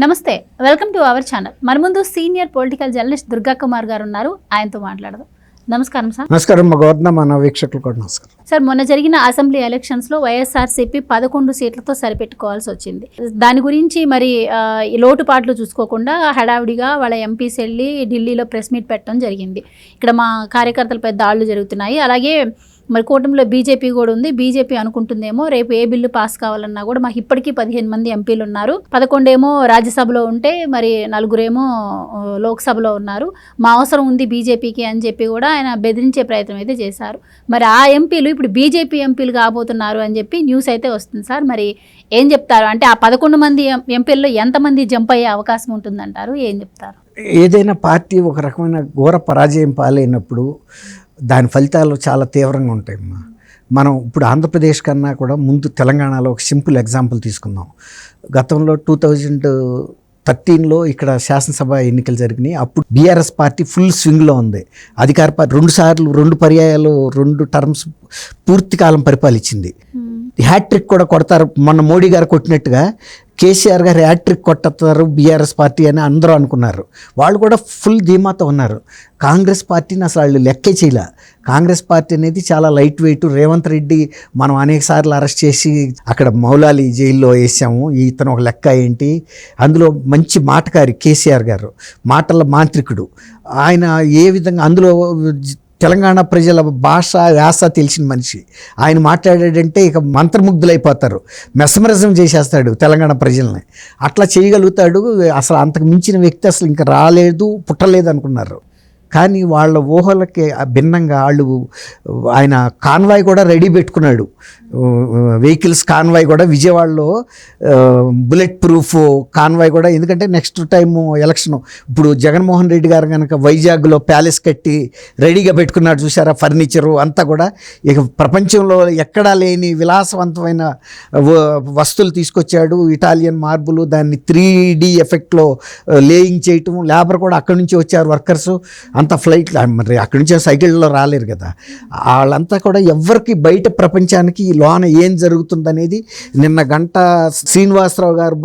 నమస్తే, welcome to our channel. మన ముందు senior political journalist Durga Kumar గారు ఉన్నారు. ఆయనతో మాట్లాడదాం. నమస్కారం సార్. నమస్కారం. మన వీక్షకులు కూడా నమస్కారం సార్. మొన్న జరిగిన అసెంబ్లీ ఎలక్షన్స్లో వైఎస్ఆర్సీపీ 11 సీట్లతో సరిపెట్టుకోవాల్సి వచ్చింది. దాని గురించి మరి లోటుపాట్లు చూసుకోకుండా హడావిడిగా వాళ్ళ ఎంపీస్ వెళ్ళి ఢిల్లీలో ప్రెస్ మీట్ పెట్టడం జరిగింది. ఇక్కడ మా కార్యకర్తలు పెద్ద ఆళ్ళు జరుగుతున్నాయి. అలాగే మరి కూటమిలో బీజేపీ కూడా ఉంది. బీజేపీ అనుకుంటుందేమో రేపు ఏ బిల్లు పాస్ కావాలన్నా కూడా మాకు ఇప్పటికీ 15 మంది ఎంపీలు ఉన్నారు, 11 ఏమో రాజ్యసభలో ఉంటే మరి 4 ఏమో లోక్సభలో ఉన్నారు, మా అవసరం ఉంది బీజేపీకి అని చెప్పి కూడా ఆయన బెదిరించే ప్రయత్నం అయితే చేశారు. మరి ఆ ఎంపీలు ఇప్పుడు బీజేపీ ఎంపీలు కాబోతున్నారు అని చెప్పి న్యూస్ అయితే వస్తుంది సార్. మరి ఏం చెప్తారు? అంటే ఆ 11 మంది ఎంపీల్లో ఎంతమంది జంప్ అయ్యే అవకాశం ఉంటుందంటారు? ఏం చెప్తారు? ఏదైనా పార్టీ ఒక రకమైన ఘోర పరాజయం పాలైనప్పుడు దాని ఫలితాలు చాలా తీవ్రంగా ఉంటాయమ్మా. మనం ఇప్పుడు ఆంధ్రప్రదేశ్ కన్నా కూడా ముందు తెలంగాణలో ఒక సింపుల్ ఎగ్జాంపుల్ తీసుకుందాం. గతంలో 2013లో ఇక్కడ శాసనసభ ఎన్నికలు జరిగినాయి. అప్పుడు బీఆర్ఎస్ పార్టీ ఫుల్ స్వింగ్లో ఉంది. అధికార పార్టీ 2 పర్యాయాలు 2 టర్మ్స్ పూర్తి కాలం పరిపాలించింది. హ్యాట్రిక్ కూడా కొడతారు, మొన్న మోడీ గారు కొట్టినట్టుగా కేసీఆర్ గారు హ్యాట్రిక్ కొట్టతారు బీఆర్ఎస్ పార్టీ అని అందరూ అనుకున్నారు. వాళ్ళు కూడా ఫుల్ ధీమాతో ఉన్నారు. కాంగ్రెస్ పార్టీని అసలు వాళ్ళు లెక్కే చేయలే. కాంగ్రెస్ పార్టీ అనేది చాలా లైట్ వెయిట్. రేవంత్ రెడ్డి మనం అనేక సార్లు అరెస్ట్ చేసి అక్కడ మౌలాలి జైల్లో వేసాము. ఇతను ఒక లెక్క ఏంటి? అందులో మంచి మాటకారి కేసీఆర్ గారు, మాటల మాంత్రికుడు. ఆయన ఏ విధంగా అందులో తెలంగాణ ప్రజల భాష యాస తెలిసిన మనిషి. ఆయన మాట్లాడాడంటే ఇక మంత్రముగ్ధులైపోతారు, మెస్మరిజం చేసేస్తాడు తెలంగాణ ప్రజల్ని. అట్లా చేయగలుగుతాడు. అసలు అంతకు మించిన వ్యక్తి అసలు ఇంకా రాలేదు, పుట్టలేదు అనుకున్నారు. కానీ వాళ్ళ ఊహలకి భిన్నంగా ఆయన కాన్వాయ్ కూడా రెడీ పెట్టుకున్నాడు. వెహికల్స్ కాన్వాయ్ కూడా విజయవాడలో బుల్లెట్ ప్రూఫ్ కాన్వాయ్ కూడా. ఎందుకంటే నెక్స్ట్ టైము ఎలక్షన్ ఇప్పుడు జగన్మోహన్ రెడ్డి గారు కనుక వైజాగ్లో ప్యాలెస్ కట్టి రెడీగా పెట్టుకున్నాడు చూసారా, ఫర్నిచరు అంతా కూడా. ఇక ప్రపంచంలో ఎక్కడా లేని విలాసవంతమైన వస్తువులు తీసుకొచ్చాడు. ఇటాలియన్ మార్బులు, దాన్ని 3D ఎఫెక్ట్లో లేయింగ్ చేయటం. లేబర్ కూడా అక్కడి నుంచి వచ్చారు, వర్కర్సు అంత ఫ్లైట్. మరి అక్కడి నుంచి సైకిల్లో రాలేరు కదా. వాళ్ళంతా కూడా ఎవరికి బయట ప్రపంచానికి లోన ఏం జరుగుతుందనేది నిన్న గంట శ్రీనివాసరావు గారు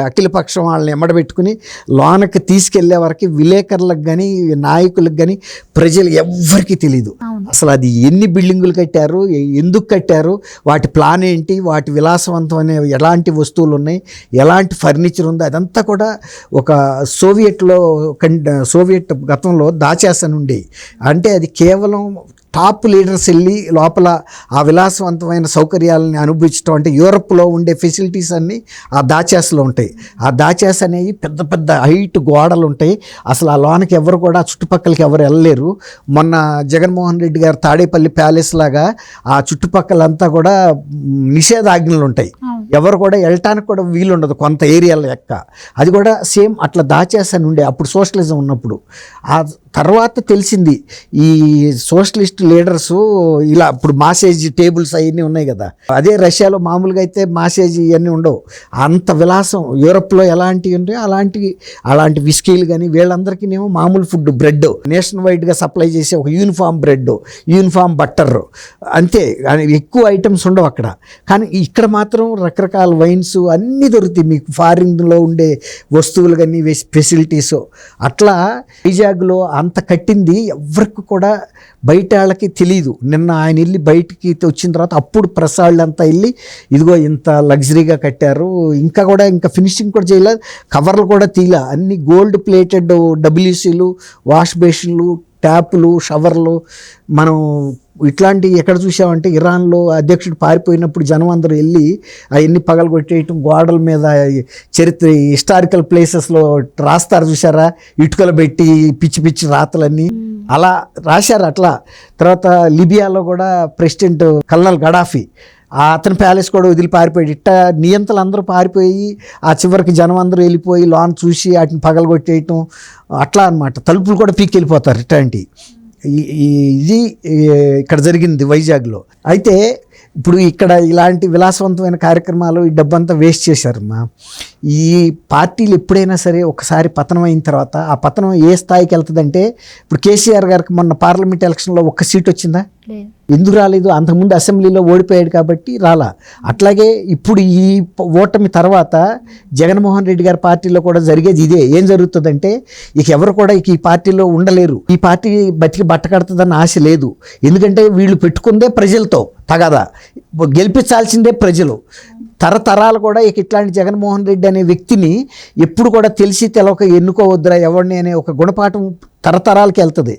అఖిలపక్షం వాళ్ళని ఎమ్మడబెట్టుకుని లోనకి తీసుకెళ్లే వరకు విలేకరులకు కానీ నాయకులకు కానీ ప్రజలు ఎవ్వరికీ తెలియదు అసలు అది ఎన్ని బిల్డింగులు కట్టారు, ఎందుకు కట్టారు, వాటి ప్లాన్ ఏంటి, వాటి విలాసవంతమైన ఎలాంటి వస్తువులు ఉన్నాయి, ఎలాంటి ఫర్నిచర్ ఉందో అదంతా కూడా ఒక సోవియట్ గతంలో దాచేసని ఉండే. అంటే అది కేవలం టాప్ లీడర్స్ వెళ్ళి లోపల ఆ విలాసవంతమైన సౌకర్యాలని అనుభవించడం. అంటే యూరప్లో ఉండే ఫెసిలిటీస్ అన్నీ ఆ దాచేస్లో ఉంటాయి. ఆ దాచేస్ అనేవి పెద్ద పెద్ద హైట్ గోడలు ఉంటాయి. అసలు ఆ లోనకి ఎవరు కూడా చుట్టుపక్కలకి ఎవరు వెళ్ళలేరు. మొన్న జగన్మోహన్ రెడ్డి గారు తాడేపల్లి ప్యాలెస్ లాగా ఆ చుట్టుపక్కలంతా కూడా నిషేధాజ్ఞలు ఉంటాయి. ఎవరు కూడా వెళ్ళటానికి కూడా వీలుండదు కొంత ఏరియాల లెక్క. అది కూడా సేమ్ అట్లా దాచేసని ఉండే అప్పుడు సోషలిజం ఉన్నప్పుడు. ఆ తర్వాత తెలిసింది ఈ సోషలిస్ట్ లీడర్సు ఇలా ఇప్పుడు మాసేజ్ టేబుల్స్ అవన్నీ ఉన్నాయి కదా. అదే రష్యాలో మామూలుగా అయితే మాసేజ్ ఇవన్నీ ఉండవు. అంత విలాసం యూరప్లో ఎలాంటివి ఉంటాయో అలాంటి విస్కీలు కానీ వీళ్ళందరికీనేమో మామూలు ఫుడ్, బ్రెడ్ నేషనల్ వైడ్గా సప్లై చేసే ఒక యూనిఫామ్ బ్రెడ్, యూనిఫామ్ బట్టర్, అంతే. ఎక్కువ ఐటమ్స్ ఉండవు అక్కడ. కానీ ఇక్కడ మాత్రం రకరకాల వైన్స్ అన్నీ దొరుకుతాయి మీకు. ఫారిన్లో ఉండే వస్తువులు కానీ ఫెసిలిటీస్. అట్లా వైజాగ్లో అంత కట్టింది ఎవరికి కూడా బయట వాళ్ళకి తెలీదు. నిన్న ఆయన వెళ్ళి బయటికి వచ్చిన తర్వాత అప్పుడు ప్రెస్ వాళ్ళంతా వెళ్ళి ఇదిగో ఇంత లగ్జరీగా కట్టారు, ఇంకా ఫినిషింగ్ కూడా చేయలేదు, కవర్లు కూడా తీయలే, అన్ని గోల్డ్ ప్లేటెడ్ WCలు, వాష్ బేసిన్లు, ట్యాపులు, షవర్లు. మనం ఇట్లాంటి ఎక్కడ చూసామంటే ఇరాన్లో అధ్యక్షుడు పారిపోయినప్పుడు జనం అందరూ వెళ్ళి అవన్నీ పగలగొట్టేయటం, గోడల మీద చరిత్ర హిస్టారికల్ ప్లేసెస్లో రాస్తారు చూసారా, ఇటుకలు పెట్టి పిచ్చి పిచ్చి రాతలన్నీ అలా రాశారు. అట్లా తర్వాత లిబియాలో కూడా ప్రెసిడెంట్ కల్నల్ గడాఫీ అతని ప్యాలెస్ కూడా వదిలి పారిపోయాడు. ఇట్టా నియంతలు అందరూ పారిపోయి ఆ చివరికి జనం అందరూ వెళ్ళిపోయి లాన్ చూసి వాటిని పగలగొట్టేయటం అట్లా అన్నమాట. తలుపులు కూడా పీకి వెళ్ళిపోతారు. ఇట్లాంటి ఇది ఇక్కడ జరిగింది వైజాగ్లో. అయితే ఇప్పుడు ఇక్కడ ఇలాంటి విలాసవంతమైన కార్యక్రమాలు ఈ డబ్బంతా వేస్ట్ చేశారమ్మా. ఈ పార్టీలు ఎప్పుడైనా సరే ఒకసారి పతనం అయిన తర్వాత ఆ పతనం ఏ స్థాయికి వెళ్తుందంటే, ఇప్పుడు కేసీఆర్ గారికి మొన్న పార్లమెంట్ ఎలక్షన్లో 1 సీట్ వచ్చిందా? ఎందుకు రాలేదు? అంతకుముందు అసెంబ్లీలో ఓడిపోయాడు కాబట్టి రాలా. అట్లాగే ఇప్పుడు ఈ ఓటమి తర్వాత జగన్మోహన్ రెడ్డి గారి పార్టీలో కూడా జరిగేది ఇదే. ఏం జరుగుతుందంటే ఇక ఎవరు కూడా ఇక ఈ పార్టీలో ఉండలేరు, ఈ పార్టీ బతికి బట్టకడుతుందన్న ఆశ లేదు. ఎందుకంటే వీళ్ళు పెట్టుకుందే ప్రజలతో తగదా, గెలిపించాల్సిందే ప్రజలు. తరతరాలు కూడా ఇక ఇట్లాంటి జగన్మోహన్ రెడ్డి అనే వ్యక్తిని ఎప్పుడు కూడా తెలిసి తెలవక ఎన్నుకోవద్దురా ఎవరిని అనే ఒక గుణపాఠం తరతరాలకి వెళ్తుంది.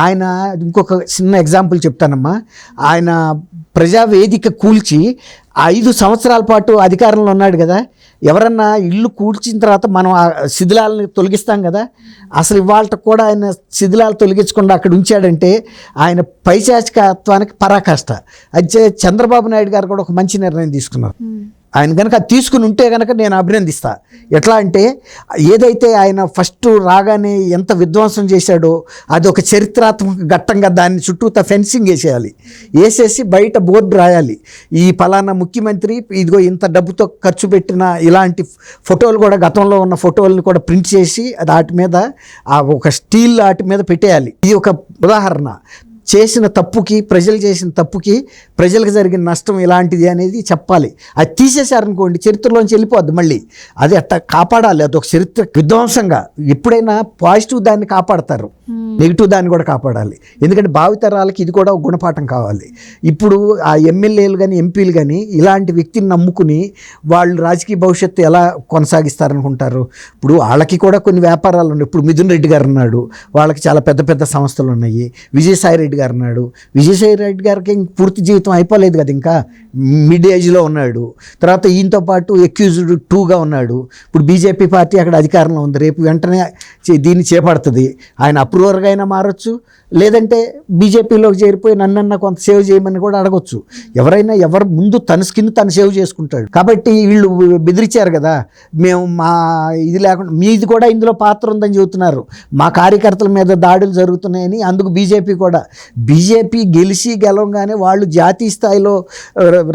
ఆయన ఇంకొక చిన్న ఎగ్జాంపుల్ చెప్తానమ్మా. ఆయన ప్రజావేదిక కూల్చి 5 సంవత్సరాల పాటు అధికారంలో ఉన్నాడు కదా. ఎవరన్నా ఇల్లు కూల్చిన తర్వాత మనం ఆ శిథిలాలను తొలగిస్తాం కదా, అసలు ఇవాళ కూడా ఆయన శిథిలాలు తొలగించకుండా అక్కడ ఉంచాడంటే ఆయన పైశాచికత్వానికి పరాకాష్ట. అయితే చంద్రబాబు నాయుడు గారు కూడా ఒక మంచి నిర్ణయం తీసుకున్నారు. ఆయన కనుక అది తీసుకుని ఉంటే కనుక నేను అభినందిస్తా. ఎట్లా అంటే ఏదైతే ఆయన ఫస్ట్ రాగానే ఎంత విధ్వంసం చేశాడో అది ఒక చరిత్రాత్మక ఘట్టంగా దాన్ని చుట్టూతా ఫెన్సింగ్ వేసేయాలి, వేసేసి బయట బోర్డు రాయాలి, ఈ ఫలానా ముఖ్యమంత్రి ఇదిగో ఇంత డబ్బుతో ఖర్చు పెట్టిన ఇలాంటి ఫోటోలు కూడా గతంలో ఉన్న ఫోటోలను కూడా ప్రింట్ చేసి వాటి మీద ఒక స్టీల్ వాటి మీద పెట్టేయాలి. ఇది ఒక ఉదాహరణ. చేసిన తప్పుకి, ప్రజలు చేసిన తప్పుకి ప్రజలకు జరిగిన నష్టం ఇలాంటిది అనేది చెప్పాలి. అది తీసేశారనుకోండి చరిత్రలోంచి వెళ్ళిపోద్ది మళ్ళీ. అది అట్లా కాపాడాలి. అది ఒక చరిత్ర విధ్వంసంగా. ఎప్పుడైనా పాజిటివ్ దాన్ని కాపాడతారు, నెగిటివ్ దాన్ని కూడా కాపాడాలి. ఎందుకంటే భావితరాలకి ఇది కూడా ఒక గుణపాఠం కావాలి. ఇప్పుడు ఆ ఎమ్మెల్యేలు కానీ ఎంపీలు కానీ ఇలాంటి వ్యక్తిని నమ్ముకుని వాళ్ళు రాజకీయ భవిష్యత్తు ఎలా కొనసాగిస్తారనుకుంటారు? ఇప్పుడు వాళ్ళకి కూడా కొన్ని వ్యాపారాలు ఉన్నాయి. ఇప్పుడు మిథున్ రెడ్డి గారు ఉన్నాడు, వాళ్ళకి చాలా పెద్ద పెద్ద సంస్థలు ఉన్నాయి. విజయసాయి రెడ్డి గారు ఉన్నాడు. విజయసాయి రెడ్డి గారికి పూర్తి జీవితం అయిపోలేదు కదా, ఇంకా మిడ్ ఏజ్లో ఉన్నాడు. తర్వాత ఈయనతో పాటు అక్యూజ్డ్ 2గా ఉన్నాడు. ఇప్పుడు బీజేపీ పార్టీ అక్కడ అధికారంలో ఉంది, రేపు వెంటనే దీన్ని చేపడుతుంది. ఆయన అప్రూవర్గా అయినా మారచ్చు, లేదంటే బీజేపీలోకి చేరిపోయి నన్నన్నా కొంత సేవ్ చేయమని కూడా అడగొచ్చు. ఎవరైనా ఎవరు ముందు తన స్కిన్ తను సేవ్ చేసుకుంటాడు. కాబట్టి వీళ్ళు బెదిరించారు కదా, మేము మా ఇది లేకుండా మీది కూడా ఇందులో పాత్ర ఉందని చెబుతున్నారు, మా కార్యకర్తల మీద దాడులు జరుగుతున్నాయని. అందుకు బీజేపీ గెలిచి గెలవగానే వాళ్ళు జాతీయ స్థాయిలో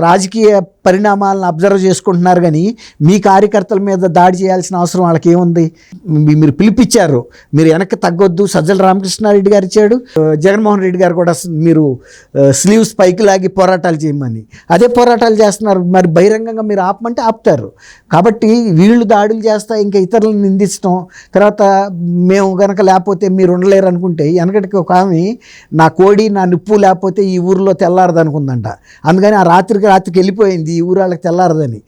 రాజకీయ పరిణామాలను అబ్జర్వ్ చేసుకుంటున్నారు. కానీ మీ కార్యకర్తల మీద దాడి చేయాల్సిన అవసరం వాళ్ళకి ఏముంది? మీరు పిలిపించారు, మీరు వెనక్కి తగ్గొద్దు. సజ్జల రామకృష్ణారెడ్డి గారు ఇచ్చాడు, జగన్మోహన్ రెడ్డి గారు కూడా మీరు స్లీవ్స్ పైకి లాగి పోరాటాలు చేయమని. అదే పోరాటాలు చేస్తున్నారు. మరి బహిరంగంగా మీరు ఆపమంటే ఆపుతారు. కాబట్టి వీళ్ళు దాడులు చేస్తా ఇంకా ఇతరులను నిందించడం, తర్వాత మేము కనుక లేకపోతే మీరు ఉండలేరు అనుకుంటే. వెనకటికి ఒక ఆమె నా కోడి నా నిప్పు లేకపోతే ఈ ఊరిలో తెల్లారదు అనుకుందంట. అందుకని ఆ రాత్రికి వెళ్ళిపోయింది, ఈ ఊరు వాళ్ళకి తెల్లారదని.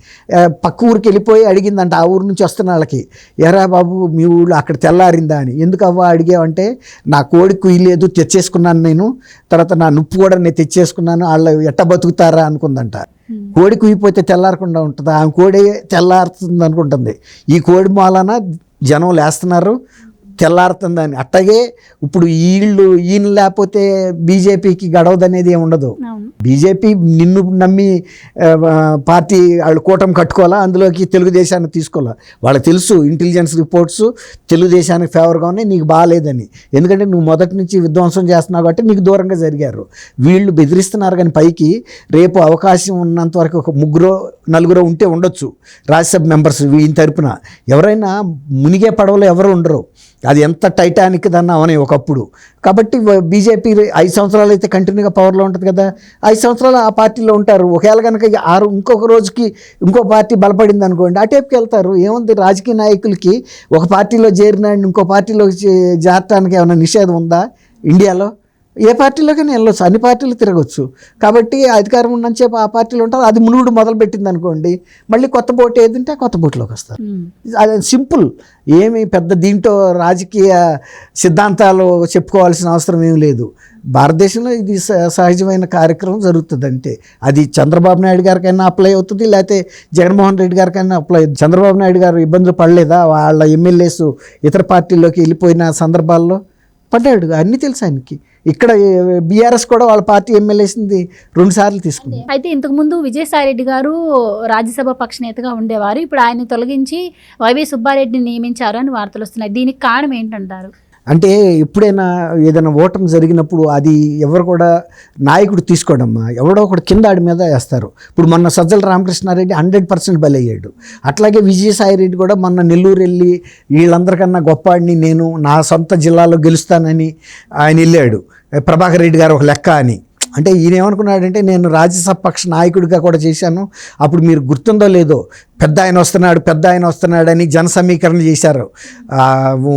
పక్క ఊరికి వెళ్ళిపోయి అడిగిందంట ఆ ఊరు నుంచి వస్తున్న వాళ్ళకి, ఎరా బాబు మీ ఊళ్ళో అక్కడ తెల్లారిందా అని. ఎందుకు అవ్వ అడిగావంటే నా కోడి కుయ్యలేదు, తెచ్చేసుకున్నాను నేను, తర్వాత నా నిప్పు కూడా నేను తెచ్చేసుకున్నాను, వాళ్ళు ఎట్ట బతుకుతారా అనుకుందంట. కోడి కుయ్యిపోతే తెల్లారకుండా ఉంటుందా? ఆమె కోడి తెల్లారుతుంది అనుకుంటుంది. ఈ కోడి మూలన జనం లేస్తున్నారు, తెల్లారుతుందని. అట్టగే ఇప్పుడు ఈయన లేకపోతే బీజేపీకి గడవదనేది ఏమి ఉండదు. బీజేపీ నిన్ను నమ్మి పార్టీ వాళ్ళు కూటమి కట్టుకోవాలా, అందులోకి తెలుగుదేశాన్ని తీసుకోవాలా. వాళ్ళకి తెలుసు ఇంటెలిజెన్స్ రిపోర్ట్స్ తెలుగుదేశానికి ఫేవర్గా ఉన్నాయి, నీకు బాగాలేదని. ఎందుకంటే నువ్వు మొదటి నుంచి విధ్వంసం చేస్తున్నావు కాబట్టి నీకు దూరంగా జరిగారు. వీళ్ళు బెదిరిస్తున్నారు కానీ పైకి రేపు అవకాశం ఉన్నంత వరకు ఒక 3-4 ఉంటే ఉండొచ్చు రాజ్యసభ మెంబర్స్ ఈయన తరపున. ఎవరైనా మునిగే పడవలో ఎవరు ఉండరు, అది ఎంత టైటానిక్ దన్నా అవని ఒకప్పుడు. కాబట్టి బీజేపీ 5 సంవత్సరాలు అయితే కంటిన్యూగా పవర్లో ఉంటుంది కదా, 5 సంవత్సరాలు ఆ పార్టీలో ఉంటారు. ఒకవేళ కనుక ఇంకొక రోజుకి ఇంకో పార్టీ బలపడింది అనుకోండి, అటేపుకి వెళ్తారు. ఏముంది, రాజకీయ నాయకులకి ఒక పార్టీలో చేరిన ఇంకో పార్టీలో చేరటానికి ఏమైనా నిషేధం ఉందా ఇండియాలో? ఏ పార్టీలోకైనా వెళ్ళొచ్చు, అన్ని పార్టీలు తిరగచ్చు. కాబట్టి అధికారం ఉన్నంతసేపు ఆ పార్టీలో ఉంటారు. అది మునుగుడు మొదలుపెట్టింది అనుకోండి, మళ్ళీ కొత్త బోటు ఏదంటే ఆ కొత్త బోటులోకి వస్తారు. అది సింపుల్, ఏమి పెద్ద దీంట్లో రాజకీయ సిద్ధాంతాలు చెప్పుకోవాల్సిన అవసరం ఏమి లేదు. భారతదేశంలో ఇది సహజమైన కార్యక్రమం జరుగుతుంది అంతే. అది చంద్రబాబు నాయుడు గారికైనా అప్లై అవుతుంది, లేకపోతే జగన్మోహన్ రెడ్డి గారికైనా అప్లై అవుతుంది. చంద్రబాబు నాయుడు గారు ఇబ్బందులు పడలేదా? వాళ్ళ ఎమ్మెల్యేస్ ఇతర పార్టీల్లోకి వెళ్ళిపోయిన సందర్భాల్లో పడ్డాడు, అన్నీ తెలుసు ఆయనకి. ఇక్కడ బీఆర్ఎస్ కూడా వాళ్ళ పార్టీ ఎమ్మెల్యేసింది 2 సార్లు తీసుకుంది. అయితే ఇంతకుముందు విజయసాయి రెడ్డి గారు రాజ్యసభ పక్ష నేతగా ఉండేవారు, ఇప్పుడు ఆయన తొలగించి వైవి సుబ్బారెడ్డిని నియమించారు అని వార్తలు వస్తున్నాయి. దీనికి కారణం ఏంటంటారు? అంటే ఎప్పుడైనా ఏదైనా ఓటమి జరిగినప్పుడు అది ఎవరు కూడా నాయకుడు తీసుకోడమ్మా, ఎవడో ఒకడు కింద ఆడి మీద వేస్తారు. ఇప్పుడు మొన్న సజ్జల రామకృష్ణారెడ్డి 100% బలయ్యాడు. అట్లాగే విజయసాయి రెడ్డి కూడా మొన్న నెల్లూరు వెళ్ళి వీళ్ళందరికన్నా గొప్పవాడిని నేను, నా సొంత జిల్లాలో గెలుస్తానని ఆయన వెళ్ళాడు. ప్రభాకర్ రెడ్డి గారు ఒక లెక్క అని అంటే ఈయన ఏమనుకున్నాడంటే నేను రాజ్యసభ పక్ష నాయకుడిగా కూడా చేశాను, అప్పుడు మీరు గుర్తుందో లేదో పెద్ద ఆయన వస్తున్నాడని జన సమీకరణ చేశారు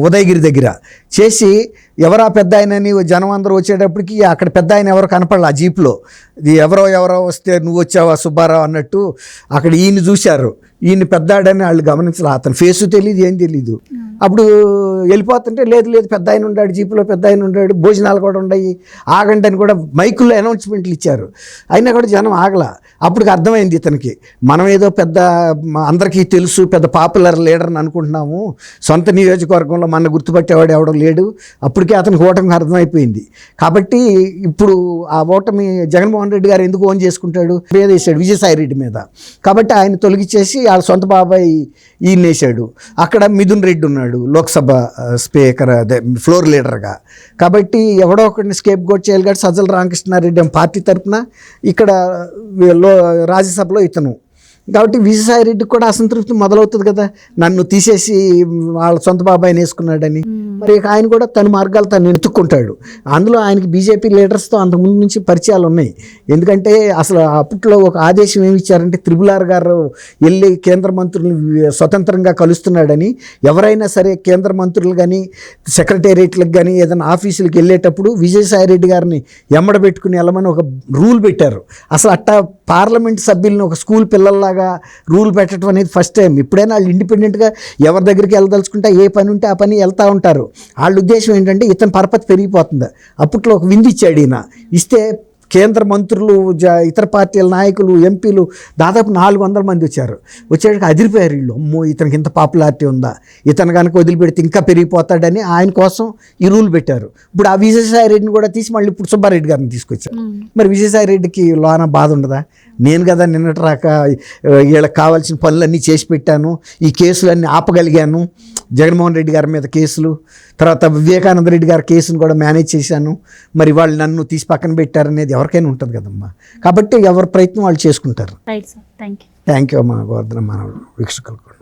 ఉదయగిరి దగ్గర. చేసి ఎవరా పెద్ద ఆయనని జనం అందరూ వచ్చేటప్పటికి అక్కడ పెద్ద ఆయన ఎవరో కనపడలే ఆ జీప్లో. ఇది ఎవరో వస్తే నువ్వు వచ్చావా సుబ్బారావు అన్నట్టు అక్కడ ఈయన చూశారు. ఈయన పెద్దాడని వాళ్ళు గమనించాలి, అతని ఫేసు తెలియదు ఏం తెలీదు. అప్పుడు వెళ్ళిపోతుంటే లేదు పెద్ద ఆయన ఉన్నాడు జీపులో, పెద్ద ఆయన ఉన్నాడు, భోజనాలు కూడా ఉన్నాయి, ఆగండి అని కూడా మైకుల్లో అనౌన్స్మెంట్లు ఇచ్చారు. అయినా కూడా జనం ఆగలా. అప్పటికి అర్థమైంది ఇతనికి, మనం ఏదో పెద్ద అందరికీ తెలుసు పెద్ద పాపులర్ లీడర్ అని అనుకుంటున్నాము, సొంత నియోజకవర్గంలో మన గుర్తుపట్టేవాడు ఎవడో లేడు. అప్పటికే అతనికి ఓటమికి అర్థమైపోయింది. కాబట్టి ఇప్పుడు ఆ ఓటమి జగన్మోహన్ రెడ్డి గారు ఎందుకు ఓన్ చేసుకుంటాడు, వేసాడు విజయసాయి రెడ్డి మీద. కాబట్టి ఆయన తొలగించేసి వాళ్ళ సొంత బాబాయ్ ఈయన వేసాడు. అక్కడ మిథున్ రెడ్డి ఉన్నాడు లోక్సభ స్పీకర్, అదే ఫ్లోర్ లీడర్గా. కాబట్టి ఎవడో ఒకరిని స్కేప్ గోట్ చేయాలి. కాబట్టి సజ్జల రామకృష్ణారెడ్డి పార్టీ తరఫున ఇక్కడ రాజ్యసభలో ఇతను. కాబట్టి విజయసాయి రెడ్డికి కూడా అసంతృప్తి మొదలవుతుంది కదా, నన్ను తీసేసి వాళ్ళ సొంత బాబాయిని వేసుకున్నాడని. మరి ఆయన కూడా తన మార్గాలు తను ఎత్తుక్కుంటాడు. అందులో ఆయనకి బీజేపీ లీడర్స్తో అంతకుముందు నుంచి పరిచయాలు ఉన్నాయి. ఎందుకంటే అసలు అప్పట్లో ఒక ఆదేశం ఏమి ఇచ్చారంటే, త్రిపులార్ గారు వెళ్ళి కేంద్ర మంత్రులను స్వతంత్రంగా కలుస్తున్నాడని, ఎవరైనా సరే కేంద్ర మంత్రులు కానీ సెక్రటేరియట్లకు కానీ ఏదైనా ఆఫీసులకు వెళ్ళేటప్పుడు విజయసాయి రెడ్డి గారిని ఎమ్మడబెట్టుకుని వెళ్ళమని ఒక రూల్ పెట్టారు. అసలు అట్టా పార్లమెంట్ సభ్యులను ఒక స్కూల్ పిల్లల్లాగా రూల్ పెట్టడం అనేది ఫస్ట్ టైం. ఇప్పుడైనా వాళ్ళు ఇండిపెండెంట్గా ఎవరి దగ్గరికి వెళ్ళదలుచుకుంటే ఏ పని ఉంటే ఆ పని వెళ్తూ ఉంటారు. వాళ్ళ ఉద్దేశం ఏంటంటే ఇతని పరపతి పెరిగిపోతుంది. అప్పట్లో ఒక విందు ఇచ్చాడు ఈయన. ఇస్తే కేంద్ర మంత్రులు, ఇతర పార్టీల నాయకులు, ఎంపీలు దాదాపు 400 మంది వచ్చేటికి అదిరిపోయారు వీళ్ళు. అమ్మో ఇతనికి ఇంత పాపులారిటీ ఉందా, ఇతను కనుక వదిలిపెడితే ఇంకా పెరిగిపోతాడని ఆయన కోసం ఈ రూల్ పెట్టారు. ఇప్పుడు ఆ విజయసాయి రెడ్డిని కూడా తీసి మళ్ళీ ఇప్పుడు సుబ్బారెడ్డి గారిని తీసుకొచ్చారు. మరి విజయసాయి రెడ్డికి లోన బాధ ఉండదా, నేను కదా నిన్నటి రాక వీళ్ళకి కావాల్సిన పనులన్నీ చేసి పెట్టాను, ఈ కేసులన్నీ ఆపగలిగాను, జగన్మోహన్ రెడ్డి గారి మీద కేసులు, తర్వాత వివేకానంద రెడ్డి గారి కేసును కూడా మేనేజ్ చేశాను, మరి వాళ్ళు నన్ను తీసి పక్కన పెట్టారనేది ఎవరికైనా ఉంటుంది కదమ్మా. కాబట్టి ఎవరి ప్రయత్నం వాళ్ళు చేసుకుంటారు. Right sir, thank you. Thank you అమ్మా గోవర్ధన, మన వీక్షకులు కూడా.